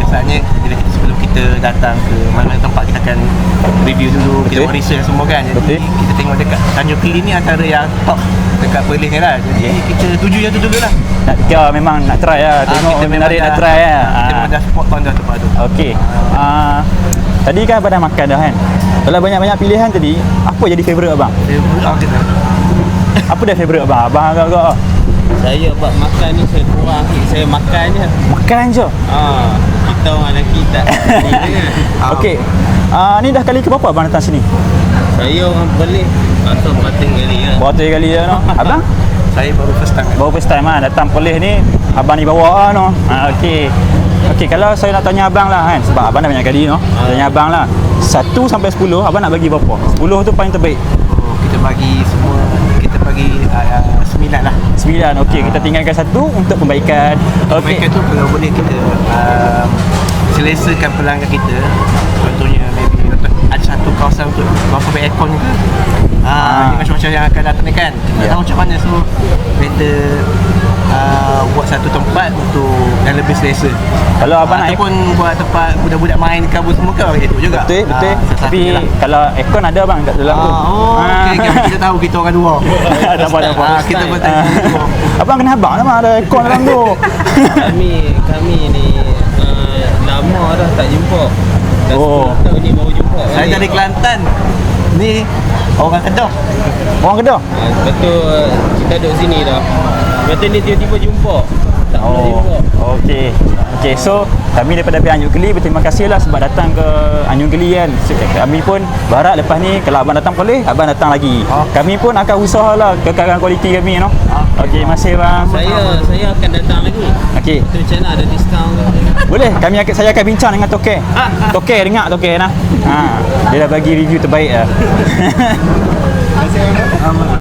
Maksudnya sebelum kita datang ke mana tempat, kita akan review dulu, kita buat research semua kan. Jadi kita tengok dekat Tanjung Keli ni antara yang top dekat Perlis ni lah. Jadi kita tuju yang tu dulu lah. Memang nak try lah. Tengok menarik nak try lah. Kita memang dah spot on dah tempat tu. Okey. Tadi kan abang dah makan dah kan. Kalau banyak-banyak pilihan tadi, apa jadi favourite abang? Favourite kita. Apa dah favourite abang? Abang agak-agak Saya buat makan ni saya kurang sikit. Saya makan je. makan je. Kita orang lelaki tak. Okey. Ni dah kali ke berapa abang datang sini? Saya orang Perlis. Atau berapa kali lah. Berapa kali dah no? Abang? Saya baru first time. Baru first time datang Perlis ni, abang ni bawa no. Okey. Okey, kalau saya nak tanya abang lah kan, sebab abang dah banyak kali no. Tanya abang lah. 1 sampai 10 abang nak bagi berapa? 10 tu paling terbaik. Kita bagi semua, kita bagi 9 lah. 9. Okey, kita tinggalkan 1 untuk pembaikan. Okey. Pembaikan tu kalau boleh kita selesakan pelanggan kita. Contohnya maybe ada satu kawasan untuk berapa aircon ke. Dengan cuaca yang akan datang ni kan, kita tahu macam mana. So better buat satu tempat untuk yang lebih selesa. Kalau abang nak ataupun buat tempat budak-budak main kabur semua ke macam tu juga. Betul. Tapi kalau aircon ada bang kat dalam tu. Okay. Kita tahu kita orang luar. Nampak. Kita pun tahu. Abang kena abang nama ada aircon dalam tu. Kami ni lama dah tak jumpa. Dah 10 tahun ni baru jumpa. Saya dari Kelantan. Ni orang Kedah. Orang Kedah? Betul, kita duduk sini dah. Betul ni tiba-tiba jumpa. Tak pernah jumpa. Okey, so kami daripada pihak Tanjung Keli berterima kasih lah sebab datang ke Tanjung Keli kan. Kami pun berharap lepas ni kalau abang datang boleh, abang datang lagi. Kami pun akan usahalah kekalkan kualiti kami no. Okey, terima kasih bang. Saya akan datang lagi. Okey. Tu macam mana ada diskaun ke? Boleh, saya akan bincang dengan Toke. Toke dengar Toke nah. Dia dah bagi review terbaik lah.